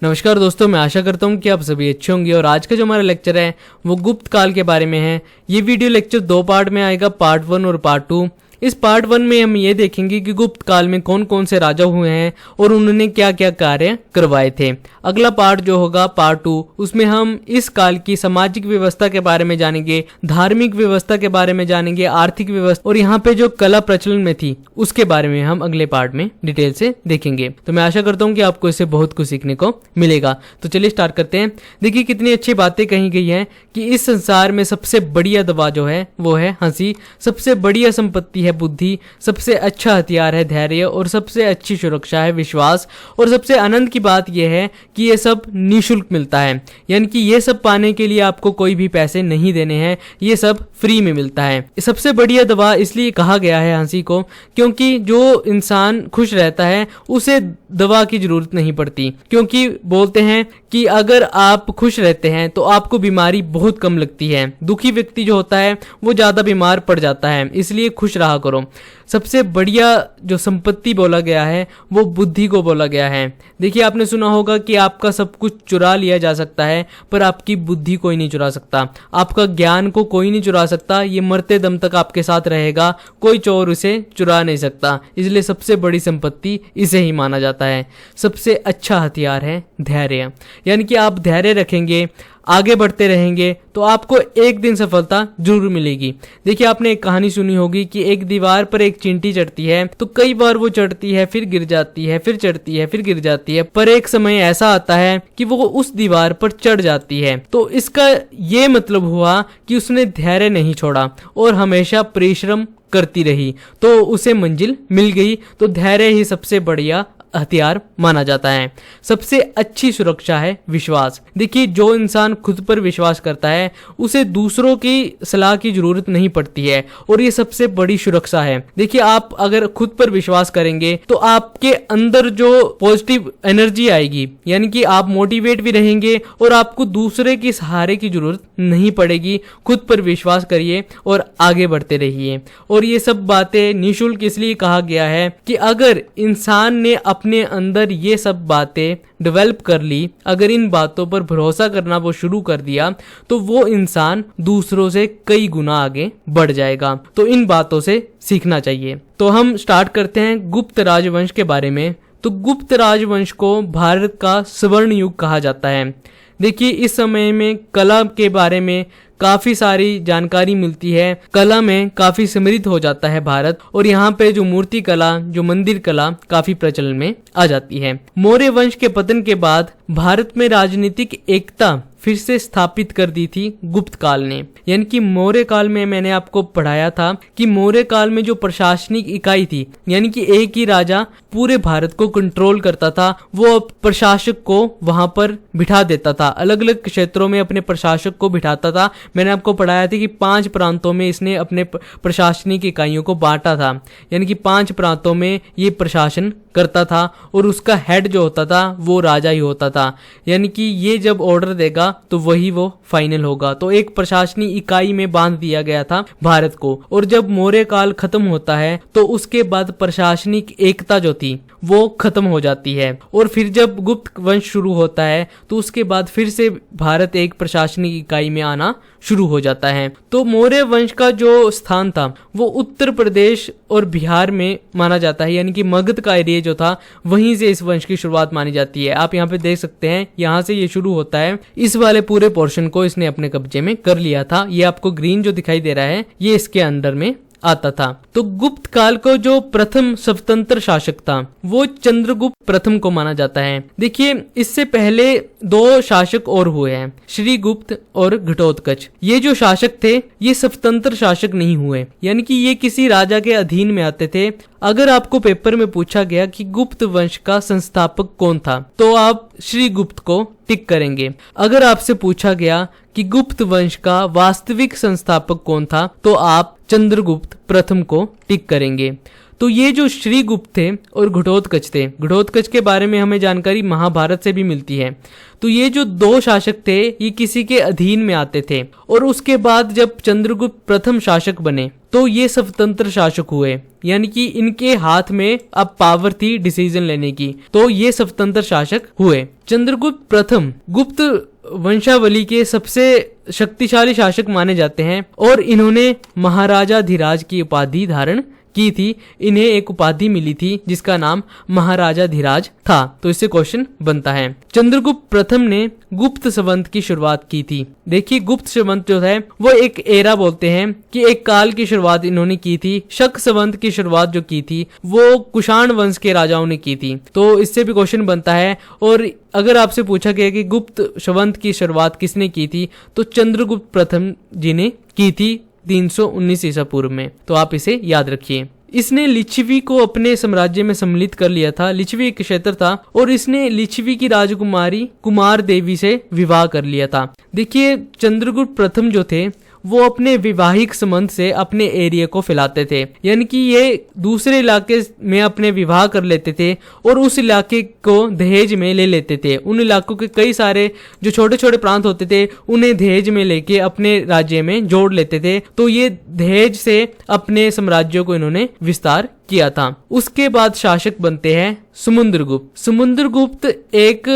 नमस्कार दोस्तों, मैं आशा करता हूँ कि आप सभी अच्छे होंगे। और आज का जो हमारा लेक्चर है वो गुप्त काल के बारे में है। ये वीडियो लेक्चर 2 पार्ट में आएगा, पार्ट 1 और पार्ट 2। इस पार्ट 1 में हम ये देखेंगे कि गुप्त काल में कौन कौन से राजा हुए हैं और उन्होंने क्या क्या कार्य करवाए थे। अगला पार्ट जो होगा पार्ट 2, उसमें हम इस काल की सामाजिक व्यवस्था के बारे में जानेंगे, धार्मिक व्यवस्था के बारे में जानेंगे, आर्थिक व्यवस्था और यहाँ पे जो कला प्रचलन में थी उसके बारे में हम अगले पार्ट में डिटेल से देखेंगे। तो मैं आशा करता हूँ कि आपको इससे बहुत कुछ सीखने को मिलेगा। तो चलिए स्टार्ट करते हैं। देखिए कितनी अच्छी बातें कही गई हैं कि इस संसार में सबसे बढ़िया दवा जो है वो है हंसी, सबसे बढ़िया संपत्ति है बुद्धि, सबसे अच्छा हथियार है धैर्य और सबसे अच्छी सुरक्षा है विश्वास। और सबसे आनंद की बात यह है कि ये सब निःशुल्क मिलता है, यानी कि ये सब पाने के लिए आपको कोई भी पैसे नहीं देने हैं, ये सब फ्री में मिलता है। सबसे बढ़िया दवा इसलिए कहा गया है हंसी को क्योंकि जो इंसान खुश रहता है उसे दवा की जरूरत नहीं पड़ती, क्योंकि बोलते हैं कि अगर आप खुश रहते हैं तो आपको बीमारी बहुत कम लगती है। दुखी व्यक्ति जो होता है वो ज्यादा बीमार पड़ जाता है, इसलिए खुश रहा करो। सबसे बढ़िया जो संपत्ति बोला गया है वो बुद्धि को बोला गया है। देखिए आपने सुना होगा कि आपका सब कुछ चुरा लिया जा सकता है पर आपकी बुद्धि कोई नहीं चुरा सकता, आपका ज्ञान को कोई नहीं चुरा सकता, ये मरते दम तक आपके साथ रहेगा, कोई चोर उसे चुरा नहीं सकता। इसलिए सबसे बड़ी संपत्ति इसे ही माना जाता है। सबसे अच्छा हथियार है धैर्य, यानी कि आप धैर्य रखेंगे, आगे बढ़ते रहेंगे तो आपको एक दिन सफलता जरूर मिलेगी। देखिए आपने एक कहानी सुनी होगी कि एक दीवार पर एक चींटी चढ़ती है, तो कई बार वो चढ़ती है, फिर गिर जाती है, फिर चढ़ती है, फिर गिर जाती है, पर एक समय ऐसा आता है कि वो उस दीवार पर चढ़ जाती है। तो इसका ये मतलब हुआ कि उसने धैर्य नहीं छोड़ा और हमेशा परिश्रम करती रही, तो उसे मंजिल मिल गई। तो धैर्य ही सबसे बढ़िया हथियार माना जाता है। सबसे अच्छी सुरक्षा है विश्वास। देखिए जो इंसान खुद पर विश्वास करता है उसे दूसरों की सलाह की जरूरत नहीं पड़ती है और ये सबसे बड़ी सुरक्षा है। देखिए आप अगर खुद पर विश्वास करेंगे तो आपके अंदर जो पॉजिटिव एनर्जी आएगी, यानी कि आप मोटिवेट भी रहेंगे और आपको दूसरे के सहारे की जरूरत नहीं पड़ेगी। खुद पर विश्वास करिए और आगे बढ़ते रहिए। और ये सब बातें निःशुल्क इसलिए कहा गया है कि अगर इंसान ने अपने अंदर ये सब बातें डेवलप कर ली, अगर इन बातों पर भरोसा करना वो शुरू कर दिया तो वो इंसान दूसरों से कई गुना आगे बढ़ जाएगा। तो इन बातों से सीखना चाहिए। तो हम स्टार्ट करते हैं गुप्त राजवंश के बारे में। तो गुप्त राजवंश को भारत का स्वर्ण युग कहा जाता है। देखिए इस समय में कला के बारे में काफी सारी जानकारी मिलती है, कला में काफी समृद्ध हो जाता है भारत, और यहाँ पे जो मूर्ति कला, जो मंदिर कला काफी प्रचलन में आ जाती है। मौर्य वंश के पतन के बाद भारत में राजनीतिक एकता फिर से स्थापित कर दी थी गुप्त काल ने। यानी कि मौर्य काल में मैंने आपको पढ़ाया था कि मौर्य काल में जो प्रशासनिक इकाई थी, यानी कि एक ही राजा पूरे भारत को कंट्रोल करता था, वो प्रशासक को वहां पर बिठा देता था, अलग अलग क्षेत्रों में अपने प्रशासक को बिठाता था। मैंने आपको पढ़ाया था कि 5 प्रांतों में इसने अपने प्रशासनिक इकाइयों को बांटा था, यानी कि 5 प्रांतों में ये प्रशासन करता था और उसका हेड जो होता था वो राजा ही होता था। यानी कि ये जब ऑर्डर देगा तो वही वो फाइनल होगा। तो एक प्रशासनिक इकाई में बांध दिया गया था भारत को। और जब मौर्य काल खत्म होता है तो उसके बाद प्रशासनिक एकता जो थी वो खत्म हो जाती है। और फिर जब गुप्त वंश शुरू होता है तो उसके बाद फिर से भारत एक प्रशासनिक इकाई में आना शुरू हो जाता है। तो मौर्य वंश का जो स्थान था वो उत्तर प्रदेश और बिहार में माना जाता है, यानी कि मगध का एरिया जो था वहीं से इस वंश की शुरुआत मानी जाती है। आप यहाँ पे देख सकते हैं, यहाँ से ये शुरू होता है। इस वाले पूरे पोर्शन को इसने अपने कब्जे में कर लिया था। ये आपको ग्रीन जो दिखाई दे रहा है ये इसके अंदर में आता था। तो गुप्त काल को जो प्रथम स्वतंत्र शासक था वो चंद्रगुप्त प्रथम को माना जाता है। देखिए इससे पहले 2 शासक और हुए हैं, श्रीगुप्त और घटोत्कच। ये जो शासक थे ये स्वतंत्र शासक नहीं हुए, यानी कि ये किसी राजा के अधीन में आते थे। अगर आपको पेपर में पूछा गया कि गुप्त वंश का संस्थापक कौन था तो आप श्रीगुप्त को टिक करेंगे। अगर आपसे पूछा गया कि गुप्त वंश का वास्तविक संस्थापक कौन था तो आप चंद्रगुप्त प्रथम को टिक करेंगे। तो ये जो श्रीगुप्त थे और घटोत्कच थे, घटोत्कच के बारे में हमें जानकारी महाभारत से भी मिलती है। तो ये जो 2 शासक थे ये किसी के अधीन में आते थे और उसके बाद जब चंद्रगुप्त प्रथम शासक बने तो ये स्वतंत्र शासक हुए, यानी कि इनके हाथ में अब पावर थी डिसीजन लेने की, तो ये स्वतंत्र शासक हुए। चंद्रगुप्त प्रथम गुप्त वंशावली के सबसे शक्तिशाली शासक माने जाते हैं और इन्होंने महाराजाधिराज की उपाधि धारण की थी। इन्हें एक उपाधि मिली थी जिसका नाम महाराजाधिराज था। तो इससे क्वेश्चन बनता है, चंद्रगुप्त प्रथम ने गुप्त संवत की शुरुआत की थी। देखिए गुप्त संवत जो है वो एक एरा बोलते हैं कि एक काल की शुरुआत इन्होंने की थी। शक संवत की शुरुआत जो की थी वो कुषाण वंश के राजाओं ने की थी। तो इससे भी क्वेश्चन बनता है। और अगर आपसे पूछा गया कि गुप्त संवत की शुरुआत किसने की थी, तो चंद्रगुप्त प्रथम जी ने की थी 319 ईसा पूर्व में। तो आप इसे याद रखिए। इसने लिच्छवी को अपने साम्राज्य में सम्मिलित कर लिया था। लिच्छवी एक क्षेत्र था और इसने लिच्छवी की राजकुमारी कुमार देवी से विवाह कर लिया था। देखिए चंद्रगुप्त प्रथम जो थे वो अपने वैवाहिक संबंध से अपने एरिया को फैलाते थे, यानी कि ये दूसरे इलाके में अपने विवाह कर लेते थे और उस इलाके को दहेज में ले लेते थे। उन इलाकों के कई सारे जो छोटे छोटे प्रांत होते थे उन्हें दहेज में लेके अपने राज्य में जोड़ लेते थे। तो ये दहेज से अपने साम्राज्यों को इन्होंने विस्तार किया था। उसके बाद शासक बनते हैं समुद्रगुप्त। समुद्रगुप्त एक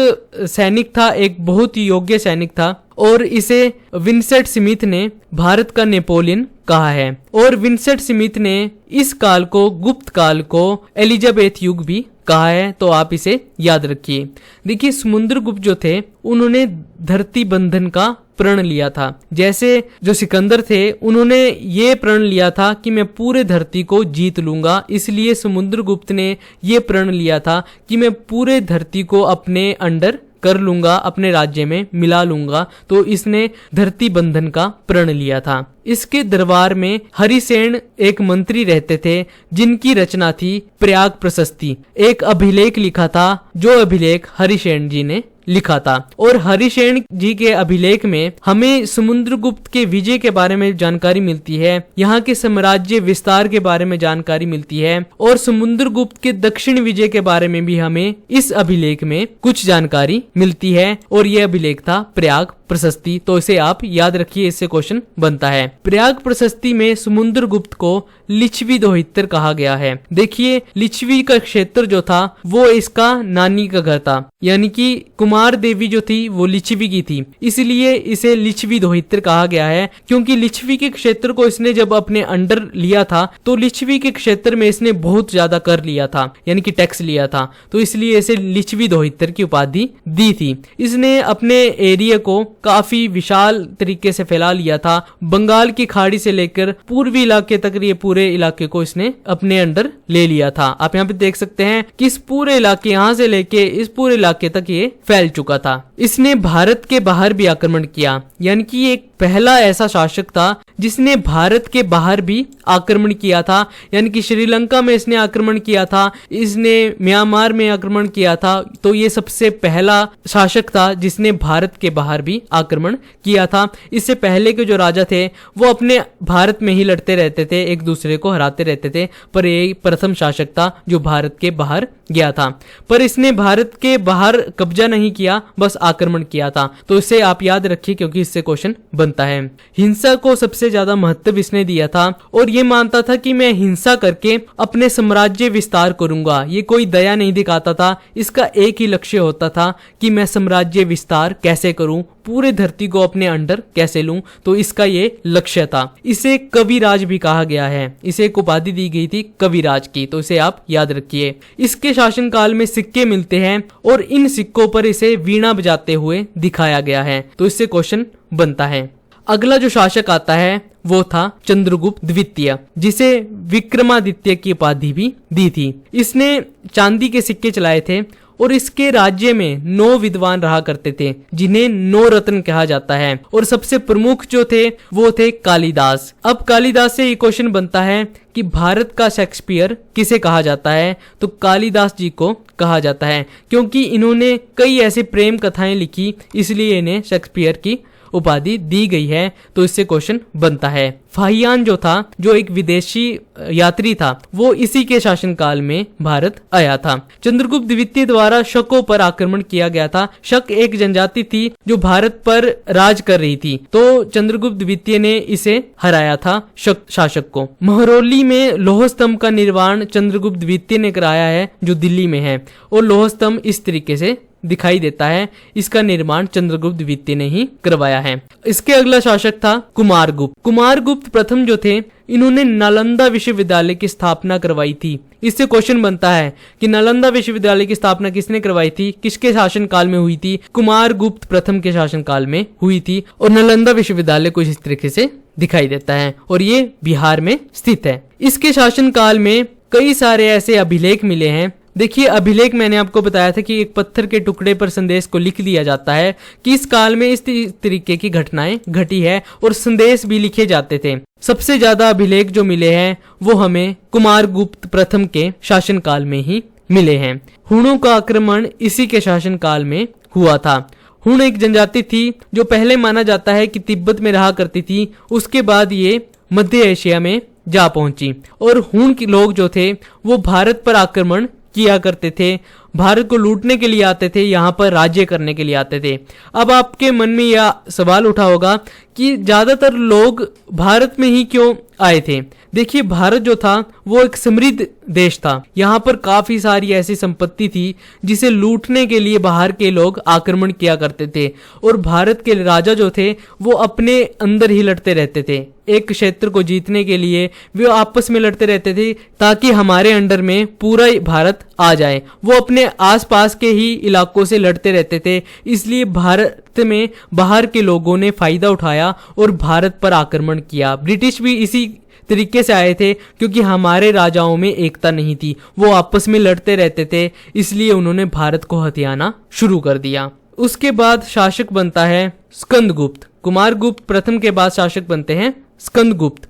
सैनिक था, एक बहुत ही योग्य सैनिक था और इसे विंसेंट स्मिथ ने भारत का नेपोलियन कहा है। और विंसेंट स्मिथ ने इस काल को गुप्त काल को एलिजाबेथ युग भी कहा है। तो आप इसे याद रखिए। देखिए समुद्रगुप्त जो थे उन्होंने धरती बंधन का प्रण लिया था। जैसे जो सिकंदर थे उन्होंने ये प्रण लिया था कि मैं पूरे धरती को जीत लूंगा, इसलिए समुद्रगुप्त ने ये प्रण लिया था कि मैं पूरे धरती को अपने अंडर कर लूंगा, अपने राज्य में मिला लूंगा। तो इसने धरती बंधन का प्रण लिया था। इसके दरबार में हरिसेन एक मंत्री रहते थे जिनकी रचना थी प्रयाग प्रशस्ति। एक अभिलेख लिखा था जो अभिलेख हरिसेन जी ने लिखा था। और हरिसेन जी के अभिलेख में हमें समुद्रगुप्त के विजय के बारे में जानकारी मिलती है, यहाँ के साम्राज्य विस्तार के बारे में जानकारी मिलती है और समुद्रगुप्त के दक्षिण विजय के बारे में भी हमें इस अभिलेख में कुछ जानकारी मिलती है। और यह अभिलेख था प्रयाग प्रशस्ति। तो इसे आप याद रखिए, इससे क्वेश्चन बनता है। प्रयाग प्रशस्ति में समुद्रगुप्त को लिच्छवी दोहित्र कहा गया है। देखिए लिच्छवी का क्षेत्र जो था वो इसका नानी का घर था, यानी कि कुमार देवी जो थी वो लिच्छवी की थी, इसलिए इसे लिच्छवी दोहित्र कहा गया है। क्योंकि लिच्छवी के क्षेत्र को इसने जब अपने अंडर लिया था तो लिच्छवी के क्षेत्र में इसने बहुत ज्यादा कर लिया था, यानी कि टैक्स लिया था। तो इसलिए इसे लिच्छवी दोहित्र की उपाधि दी थी। इसने अपने एरिया को काफी विशाल तरीके से फैला लिया था। बंगाल की खाड़ी से लेकर पूर्वी इलाके तक ये पूरे इलाके को इसने अपने अंडर ले लिया था। आप यहाँ पे देख सकते हैं कि इस पूरे इलाके, यहाँ से लेके इस पूरे इलाके तक ये फैल चुका था। इसने भारत के बाहर भी आक्रमण किया, यानी कि एक पहला ऐसा शासक था जिसने भारत के बाहर भी आक्रमण किया था। यानी कि श्रीलंका में इसने आक्रमण किया था, इसने म्यांमार में आक्रमण किया था। तो ये सबसे पहला शासक था जिसने भारत के बाहर भी आक्रमण किया था। इससे पहले के जो राजा थे वो अपने भारत में ही लड़ते रहते थे, एक दूसरे को हराते रहते थे, पर ये प्रथम शासक था जो भारत के बाहर गया था। पर इसने भारत के बाहर कब्जा नहीं किया, बस आक्रमण किया था। तो इसे आप याद रखिए क्योंकि इससे क्वेश्चन बनता है। हिंसा को सबसे ज्यादा महत्व इसने दिया था और ये मानता था कि मैं हिंसा करके अपने साम्राज्य विस्तार करूंगा। ये कोई दया नहीं दिखाता था, इसका एक ही लक्ष्य होता था कि मैं साम्राज्य विस्तार कैसे करूं, पूरे धरती को अपने अंडर कैसे लूं। तो इसका ये लक्ष्य था। इसे कविराज भी कहा गया है, इसे एक उपाधि दी गई थी कविराज की। तो इसे आप याद रखिए। इसके शासनकाल में सिक्के मिलते हैं और इन सिक्कों पर इसे वीणा बजाते हुए दिखाया गया है। तो इससे क्वेश्चन बनता है। अगला जो शासक आता है वो था चंद्रगुप्त द्वितीय, जिसे विक्रमादित्य की उपाधि भी दी थी। इसने चांदी के सिक्के चलाए थे और इसके राज्य में 9 विद्वान रहा करते थे जिन्हें 9 रत्न कहा जाता है। और सबसे प्रमुख जो थे वो थे कालिदास। अब कालिदास से ये क्वेश्चन बनता है कि भारत का शेक्सपियर किसे कहा जाता है, तो कालिदास जी को कहा जाता है, क्योंकि इन्होंने कई ऐसे प्रेम कथाएं लिखी, इसलिए इन्हें शेक्सपियर की उपाधि दी गई है, तो इससे क्वेश्चन बनता है। फाहियान जो था, जो एक विदेशी यात्री था, वो इसी के शासनकाल में भारत आया था। चंद्रगुप्त द्वितीय द्वारा शकों पर आक्रमण किया गया था। शक एक जनजाति थी जो भारत पर राज कर रही थी, तो चंद्रगुप्त द्वितीय ने इसे हराया था, शक शासक को। महरौली में लौह स्तंभ का निर्माण चंद्रगुप्त द्वितीय ने कराया है, जो दिल्ली में है, और लौह स्तंभ इस तरीके से दिखाई देता है। इसका निर्माण चंद्रगुप्त द्वितीय ने ही करवाया है। इसके अगला शासक था कुमारगुप्त। कुमारगुप्त प्रथम जो थे, इन्होंने नालंदा विश्वविद्यालय की स्थापना करवाई थी। इससे क्वेश्चन बनता है कि नालंदा विश्वविद्यालय की स्थापना किसने करवाई थी, किसके शासनकाल में हुई थी? कुमारगुप्त प्रथम के शासनकाल में हुई थी। और नालंदा विश्वविद्यालय कुछ इस तरीके से दिखाई देता है, और ये बिहार में स्थित है। इसके शासनकाल में कई सारे ऐसे अभिलेख मिले हैं। देखिए, अभिलेख मैंने आपको बताया था कि एक पत्थर के टुकड़े पर संदेश को लिख दिया जाता है कि इस काल में इस तरीके की घटनाएं घटी है, और संदेश भी लिखे जाते थे। सबसे ज्यादा अभिलेख जो मिले हैं वो हमें कुमारगुप्त प्रथम के शासनकाल में ही मिले हैं। हुणों का आक्रमण इसी के शासनकाल में हुआ था। हुण एक जनजाति थी जो पहले माना जाता है कि तिब्बत में रहा करती थी, उसके बाद ये मध्य एशिया में जा पहुंची। और हुण के लोग जो थे वो भारत पर आक्रमण किया करते थे, भारत को लूटने के लिए आते थे, यहाँ पर राज्य करने के लिए आते थे। अब आपके मन में यह सवाल उठा होगा कि ज्यादातर लोग भारत में ही क्यों आए थे? देखिए, भारत जो था वो एक समृद्ध देश था। यहाँ पर काफी सारी ऐसी संपत्ति थी जिसे लूटने के लिए बाहर के लोग आक्रमण किया करते थे, और भारत के राजा जो थे वो अपने अंदर ही लड़ते रहते थे। एक क्षेत्र को जीतने के लिए वे आपस में लड़ते रहते थे ताकि हमारे अंडर में पूरा भारत आ जाए। वो अपने आसपास के ही इलाकों से लड़ते रहते थे, इसलिए भारत में बाहर के लोगों ने फायदा उठाया और भारत पर आक्रमण किया। ब्रिटिश भी इसी तरीके से आए थे, क्योंकि हमारे राजाओं में एकता नहीं थी, वो आपस में लड़ते रहते थे, इसलिए उन्होंने भारत को हथियाना शुरू कर दिया। उसके बाद शासक बनता है स्कंदगुप्त। कुमारगुप्त प्रथम के बाद शासक बनते हैं स्कंदगुप्त।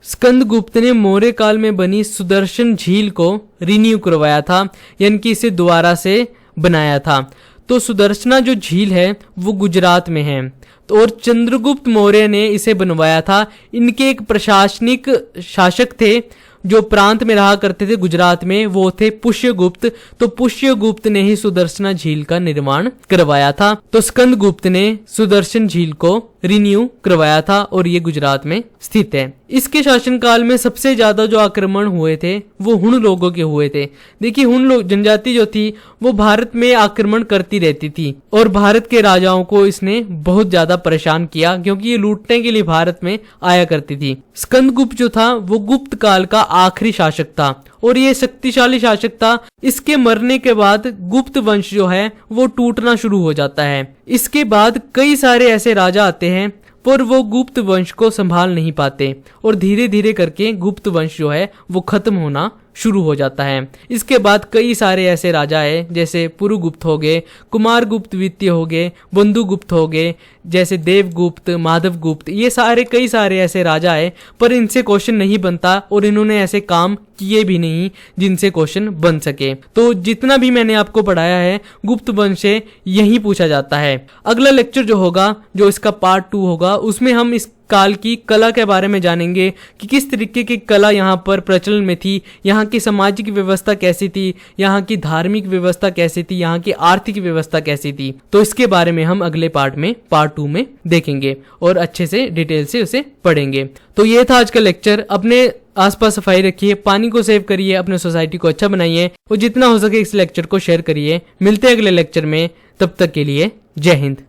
स्कंदगुप्त ने मौर्य काल में बनी सुदर्शन झील को रिन्यू करवाया था, यानी कि इसे दोबारा से बनाया था। तो सुदर्शना जो झील है वो गुजरात में है, तो और चंद्रगुप्त मौर्य ने इसे बनवाया था। इनके एक प्रशासनिक शासक थे जो प्रांत में रहा करते थे गुजरात में, वो थे पुष्यगुप्त। तो पुष्यगुप्त ने ही सुदर्शना झील का निर्माण करवाया था। तो स्कंदगुप्त ने सुदर्शन झील को रिन्यू करवाया था, और ये गुजरात में स्थित है। इसके शासनकाल में सबसे ज्यादा जो आक्रमण हुए थे वो हुण लोगों के हुए थे। देखिए, हुण लोग जनजाति जो थी वो भारत में आक्रमण करती रहती थी, और भारत के राजाओं को इसने बहुत ज्यादा परेशान किया, क्योंकि ये लूटने के लिए भारत में आया करती थी। स्कंदगुप्त जो था वो गुप्त काल का आखिरी शासक था, और ये शक्तिशाली शासक था। इसके मरने के बाद गुप्त वंश जो है वो टूटना शुरू हो जाता है। इसके बाद कई सारे ऐसे राजा आते हैं, पर वो गुप्त वंश को संभाल नहीं पाते, और धीरे धीरे करके गुप्त वंश जो है वो खत्म होना शुरू हो जाता है। इसके बाद कई सारे ऐसे राजा है, जैसे पुरुगुप्त हो गए, कुमारगुप्त द्वितीय हो गए, बंधुगुप्त हो गए, जैसे देवगुप्त, माधवगुप्त, ये सारे कई सारे ऐसे राजा है, पर इनसे क्वेश्चन नहीं बनता, और इन्होंने ऐसे काम किए भी नहीं जिनसे क्वेश्चन बन सके। तो जितना भी मैंने आपको पढ़ाया है गुप्त वंश से यही पूछा जाता है। अगला लेक्चर जो होगा, जो इसका पार्ट 2 होगा, उसमें हम इस काल की कला के बारे में जानेंगे कि किस तरीके की कला यहाँ पर प्रचलन में थी, यहाँ की सामाजिक व्यवस्था कैसी थी, यहाँ की धार्मिक व्यवस्था कैसी थी, यहाँ की आर्थिक व्यवस्था कैसी थी। तो इसके बारे में हम अगले पार्ट में, पार्ट 2 में देखेंगे, और अच्छे से डिटेल से उसे पढ़ेंगे। तो ये था आज का लेक्चर। अपने आसपास सफाई रखिए, पानी को सेव करिए, अपने सोसाइटी को अच्छा बनाइए, और जितना हो सके इस लेक्चर को शेयर करिए। मिलते हैं अगले लेक्चर में, तब तक के लिए जय हिंद।